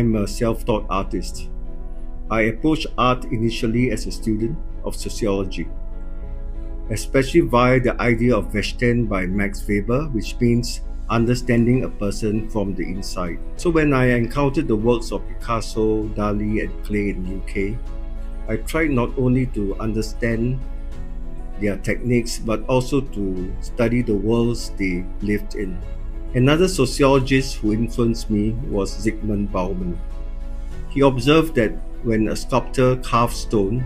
I'm a self-taught artist. I approached art initially as a student of sociology, especially via the idea of Verstehen by Max Weber, which means understanding a person from the inside. So when I encountered the works of Picasso, Dali, and Klee in the UK, I tried not only to understand their techniques but also to study the worlds they lived in. Another sociologist who influenced me was Zygmunt Bauman. He observed that when a sculptor carves stone,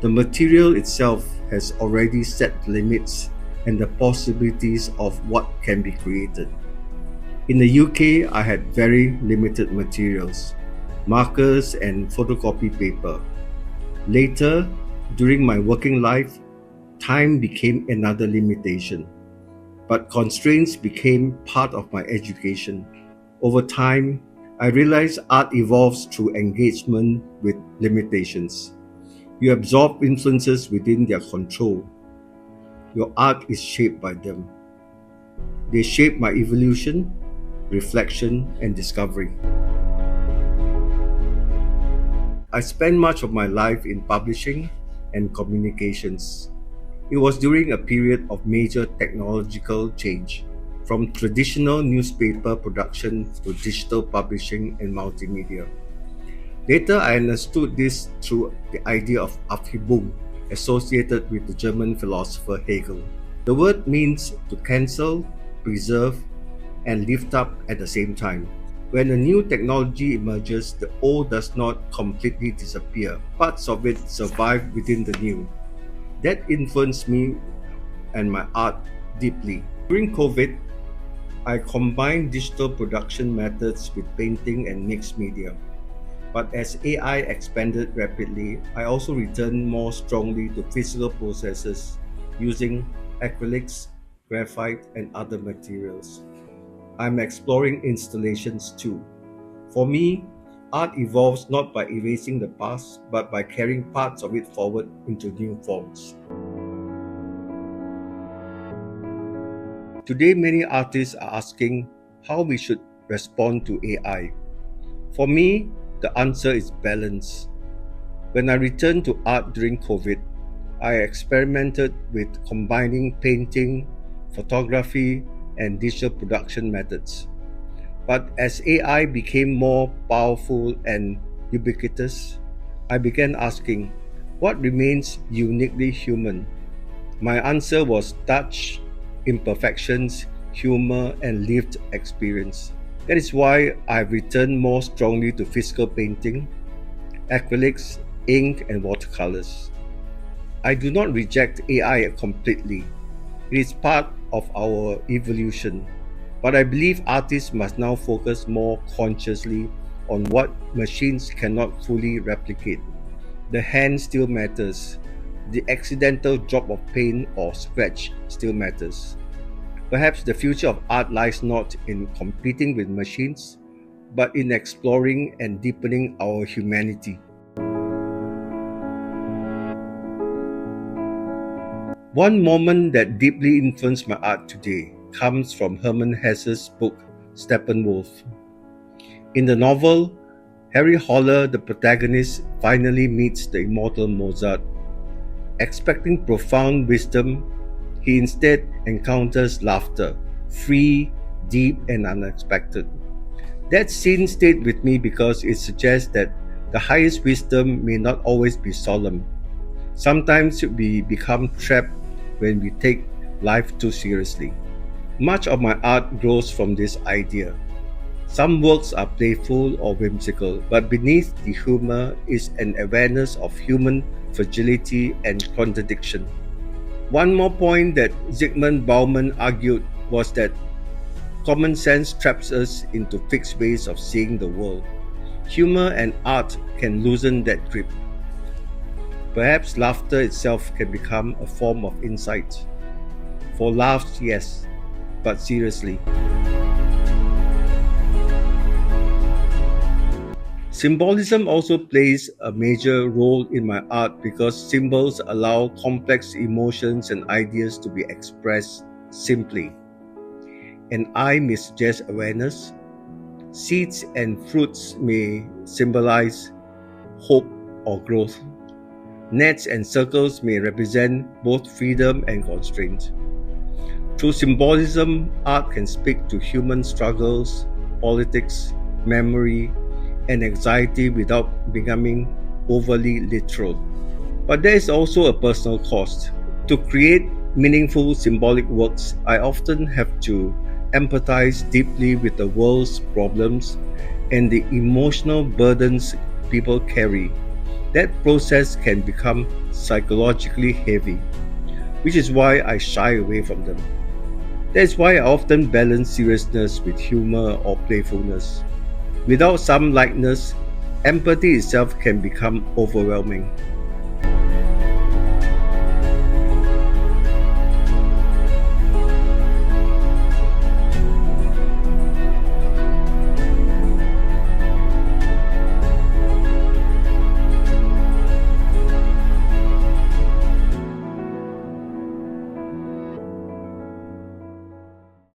the material itself has already set limits and the possibilities of what can be created. In the UK, I had very limited materials, markers and photocopy paper. Later, during my working life, time became another limitation, but constraints became part of my education. Over time, I realized art evolves through engagement with limitations. You absorb influences within their control. Your art is shaped by them. They shape my evolution, reflection, and discovery. I spent much of my life in publishing and communications. It was during a period of major technological change, from traditional newspaper production to digital publishing and multimedia. Later, I understood this through the idea of Aufhebung, associated with the German philosopher Hegel. The word means to cancel, preserve, and lift up at the same time. When a new technology emerges, the old does not completely disappear. Parts of it survive within the new. That influenced me and my art deeply. During COVID, I combined digital production methods with painting and mixed media. But as AI expanded rapidly, I also returned more strongly to physical processes using acrylics, graphite, and other materials. I'm exploring installations too. For me, art evolves not by erasing the past, but by carrying parts of it forward into new forms. Today, many artists are asking how we should respond to AI. For me, the answer is balance. When I returned to art during COVID, I experimented with combining painting, photography, and digital production methods. But as AI became more powerful and ubiquitous, I began asking, what remains uniquely human? My answer was touch, imperfections, humor, and lived experience. That is why I've returned more strongly to physical painting, acrylics, ink, and watercolors. I do not reject AI completely. It is part of our evolution. But I believe artists must now focus more consciously on what machines cannot fully replicate. The hand still matters. The accidental drop of paint or scratch still matters. Perhaps the future of art lies not in competing with machines, but in exploring and deepening our humanity. One moment that deeply influenced my art today comes from Hermann Hesse's book Steppenwolf. In the novel, Harry Holler, the protagonist, finally meets the immortal Mozart. Expecting profound wisdom, he instead encounters laughter, free, deep, and unexpected. That scene stayed with me because it suggests that the highest wisdom may not always be solemn. Sometimes we become trapped when we take life too seriously. Much of my art grows from this idea. Some works are playful or whimsical, but beneath the humor is an awareness of human fragility and contradiction. One more point that Zygmunt Bauman argued was that common sense traps us into fixed ways of seeing the world. Humor and art can loosen that grip. Perhaps laughter itself can become a form of insight. For laughs, yes, but seriously. Symbolism also plays a major role in my art because symbols allow complex emotions and ideas to be expressed simply. An eye may suggest awareness, Seeds and fruits may symbolize hope or growth. Nets and circles may represent both freedom and constraint. Through symbolism, art can speak to human struggles, politics, memory, and anxiety without becoming overly literal. But there is also a personal cost. To create meaningful symbolic works, I often have to empathize deeply with the world's problems and the emotional burdens people carry. That process can become psychologically heavy, which is why I shy away from them. That's why I often balance seriousness with humor or playfulness. Without some lightness, empathy itself can become overwhelming.